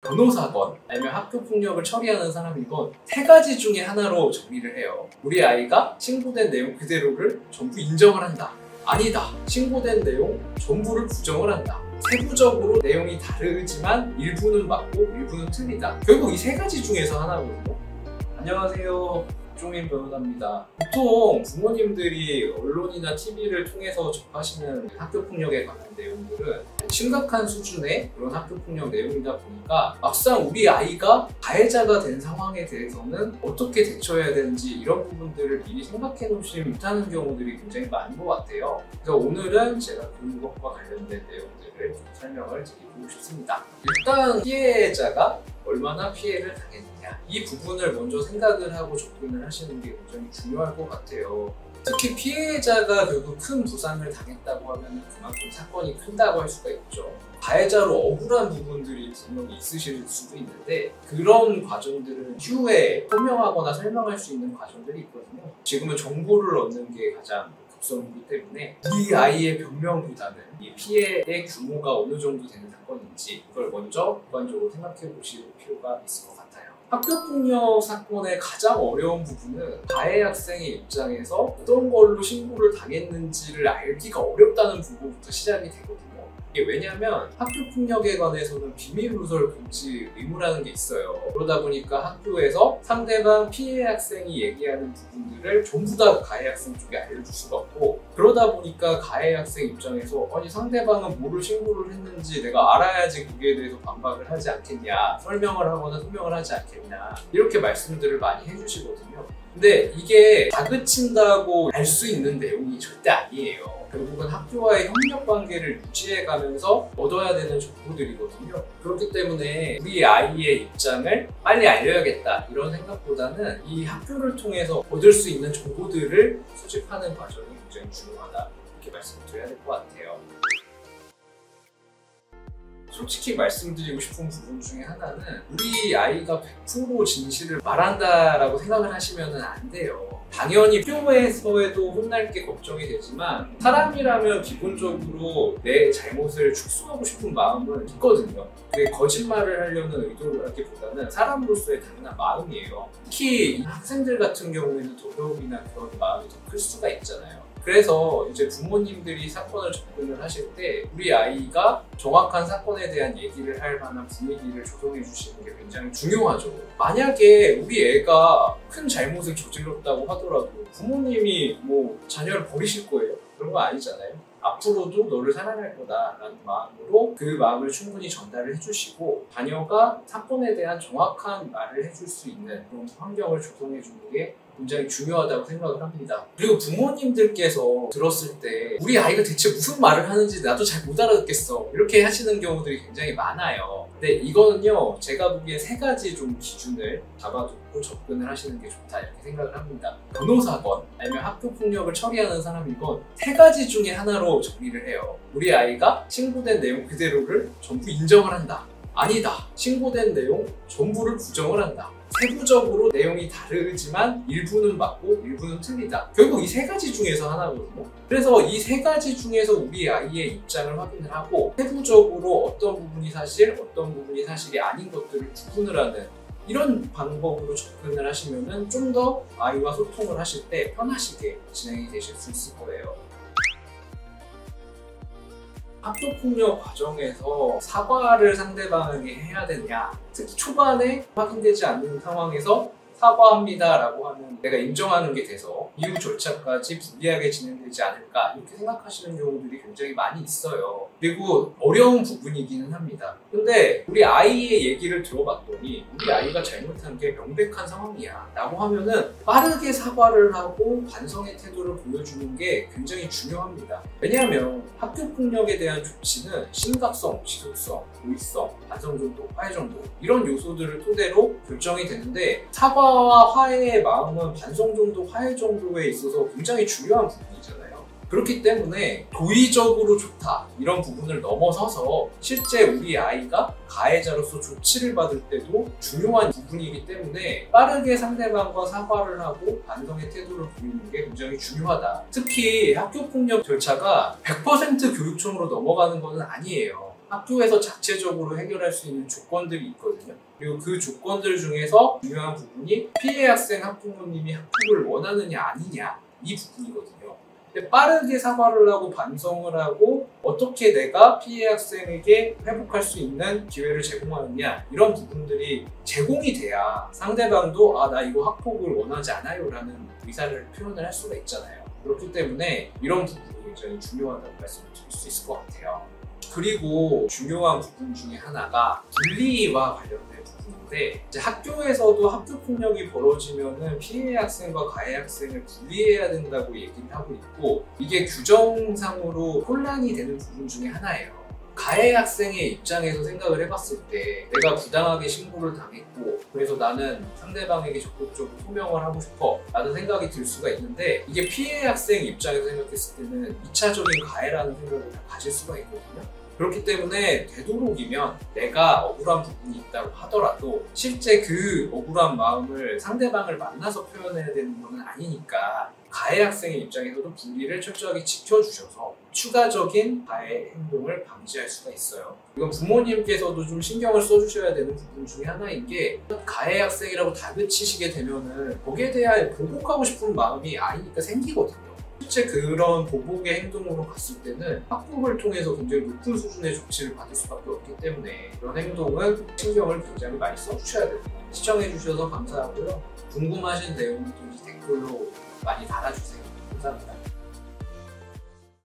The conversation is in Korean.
변호사건 아니면 학교폭력을 처리하는 사람이건 세 가지 중에 하나로 정리를 해요. 우리 아이가 신고된 내용 그대로를 전부 인정을 한다. 아니다. 신고된 내용 전부를 부정을 한다. 세부적으로 내용이 다르지만 일부는 맞고 일부는 틀리다. 결국 이 세 가지 중에서 하나거든요. 안녕하세요. 박종인 변호사입니다. 보통 부모님들이 언론이나 TV를 통해서 접하시는 학교폭력에 관한 내용들은 심각한 수준의 그런 학교폭력 내용이다 보니까 막상 우리 아이가 가해자가 된 상황에 대해서는 어떻게 대처해야 되는지 이런 부분들을 미리 생각해 놓지 못하는 경우들이 굉장히 많은 것 같아요. 그래서 오늘은 제가 교육법과 관련된 내용들을 좀 설명을 드리고 싶습니다. 일단 피해자가 얼마나 피해를 당했느냐, 이 부분을 먼저 생각을 하고 접근을 하시는 게 굉장히 중요할 것 같아요. 특히 피해자가 결국 큰 부상을 당했다고 하면 그만큼 사건이 큰다고 할 수가 있죠. 가해자로 억울한 부분들이 분명히 있으실 수도 있는데 그런 과정들은 추후에 소명하거나 설명할 수 있는 과정들이 있거든요. 지금은 정보를 얻는 게 가장 급선무기 때문에 이 아이의 변명보다는 이 피해의 규모가 어느 정도 되는 사건인지 이걸 먼저 객관적으로 생각해 보실 필요가 있을 것 같아요. 학교폭력 사건의 가장 어려운 부분은 가해 학생의 입장에서 어떤 걸로 신고를 당했는지를 알기가 어렵다는 부분부터 시작이 되거든요. 이게 왜냐하면 학교폭력에 관해서는 비밀누설 금지 의무라는 게 있어요. 그러다 보니까 학교에서 상대방 피해 학생이 얘기하는 부분들을 전부 다 가해 학생 쪽에 알려줄 수가 없고, 그러다 보니까 가해 학생 입장에서 아니 상대방은 뭐를 신고를 했는지 내가 알아야지 거기에 대해서 반박을 하지 않겠냐, 설명을 하거나 소명을 하지 않겠냐, 이렇게 말씀들을 많이 해주시거든요. 근데 이게 다그친다고 알 수 있는 내용이 절대 아니에요. 결국은 학교와의 협력 관계를 유지해가면서 얻어야 되는 정보들이거든요. 그렇기 때문에 우리 아이의 입장을 빨리 알려야겠다 이런 생각보다는 이 학교를 통해서 얻을 수 있는 정보들을 수집하는 과정이 굉장히 중요하다, 이렇게 말씀드려야 될 것 같아요. 솔직히 말씀드리고 싶은 부분 중에 하나는 우리 아이가 100% 진실을 말한다라고 생각을 하시면 안 돼요. 당연히 학교에서도 혼날 게 걱정이 되지만 사람이라면 기본적으로 내 잘못을 축소하고 싶은 마음은 있거든요. 근데 거짓말을 하려는 의도라기보다는 사람으로서의 당연한 마음이에요. 특히 학생들 같은 경우에는 더더욱이나 그런 마음이 더 클 수가 있잖아요. 그래서 이제 부모님들이 사건을 접근을 하실 때 우리 아이가 정확한 사건에 대한 얘기를 할 만한 분위기를 조성해 주시는 게 굉장히 중요하죠. 만약에 우리 애가 큰 잘못을 저질렀다고 하더라도 부모님이 뭐 자녀를 버리실 거예요? 그런 거 아니잖아요. 앞으로도 너를 사랑할 거다라는 마음으로 그 마음을 충분히 전달을 해주시고 자녀가 사건에 대한 정확한 말을 해줄 수 있는 그런 환경을 조성해 주는 게 굉장히 중요하다고 생각을 합니다. 그리고 부모님들께서 들었을 때 우리 아이가 대체 무슨 말을 하는지 나도 잘 못 알아듣겠어, 이렇게 하시는 경우들이 굉장히 많아요. 근데 이거는요, 제가 보기에 세 가지 좀 기준을 잡아두고 접근을 하시는 게 좋다, 이렇게 생각을 합니다. 변호사건 아니면 학교폭력을 처리하는 사람이건 세 가지 중에 하나로 정리를 해요. 우리 아이가 신고된 내용 그대로를 전부 인정을 한다. 아니다. 신고된 내용 전부를 부정을 한다. 세부적으로 내용이 다르지만 일부는 맞고 일부는 틀리다. 결국 이 세 가지 중에서 하나거든요. 그래서 이 세 가지 중에서 우리 아이의 입장을 확인을 하고 세부적으로 어떤 부분이 사실, 어떤 부분이 사실이 아닌 것들을 구분을 하는 이런 방법으로 접근을 하시면 좀 더 아이와 소통을 하실 때 편하시게 진행이 되실 수 있을 거예요. 학교폭력 과정에서 사과를 상대방에게 해야 되냐, 특히 초반에 확인되지 않는 상황에서 사과합니다 라고 하면 내가 인정하는 게 돼서 이후 절차까지 불리하게 진행되지 않을까, 이렇게 생각하시는 경우들이 굉장히 많이 있어요. 그리고 어려운 부분이기는 합니다. 근데 우리 아이의 얘기를 들어봤더니 우리 아이가 잘못한 게 명백한 상황이야 라고 하면은 빠르게 사과를 하고 반성의 태도를 보여주는 게 굉장히 중요합니다. 왜냐하면 학교폭력에 대한 조치는 심각성, 지속성, 고의성, 반성 정도, 화해 정도 이런 요소들을 토대로 결정이 되는데 사과와 화해의 마음은 반성 정도, 화해 정도에 있어서 굉장히 중요한 부분이잖아요. 그렇기 때문에 도의적으로 좋다 이런 부분을 넘어서서 실제 우리 아이가 가해자로서 조치를 받을 때도 중요한 부분이기 때문에 빠르게 상대방과 사과를 하고 반성의 태도를 보이는 게 굉장히 중요하다. 특히 학교폭력 절차가 100% 교육청으로 넘어가는 것은 아니에요. 학교에서 자체적으로 해결할 수 있는 조건들이 있거든요. 그리고 그 조건들 중에서 중요한 부분이 피해 학생 학부모님이 학폭을 원하느냐 아니냐 이 부분이거든요. 근데 빠르게 사과를 하고 반성을 하고 어떻게 내가 피해 학생에게 회복할 수 있는 기회를 제공하느냐 이런 부분들이 제공이 돼야 상대방도 아, 나 이거 학폭을 원하지 않아요 라는 의사를 표현을 할 수가 있잖아요. 그렇기 때문에 이런 부분이 굉장히 중요하다고 말씀을 드릴 수 있을 것 같아요. 그리고 중요한 부분 중에 하나가 분리와 관련된 부분인데, 이제 학교에서도 학교 폭력이 벌어지면은 피해 학생과 가해 학생을 분리해야 된다고 얘기를 하고 있고, 이게 규정상으로 혼란이 되는 부분 중에 하나예요. 가해 학생의 입장에서 생각을 해봤을 때 내가 부당하게 신고를 당했고 그래서 나는 상대방에게 적극적으로 소명을 하고 싶어 라는 생각이 들 수가 있는데, 이게 피해 학생 입장에서 생각했을 때는 2차적인 가해라는 생각을 다 가질 수가 있거든요. 그렇기 때문에 되도록이면 내가 억울한 부분이 있다고 하더라도 실제 그 억울한 마음을 상대방을 만나서 표현해야 되는 건 아니니까 가해 학생의 입장에서도 분리를 철저하게 지켜주셔서 추가적인 가해 행동을 방지할 수가 있어요. 이건 부모님께서도 좀 신경을 써주셔야 되는 부분 중에 하나인 게, 가해 학생이라고 다그치시게 되면은 거기에 대한 보복하고 싶은 마음이 아이니까 생기거든요. 실제 그런 보복의 행동으로 갔을 때는 학폭을 통해서 굉장히 높은 수준의 조치를 받을 수밖에 없기 때문에 그런 행동은 신경을 굉장히 많이 써주셔야 됩니다. 시청해주셔서 감사하고요. 궁금하신 내용은 댓글로 많이 달아주세요. 감사합니다.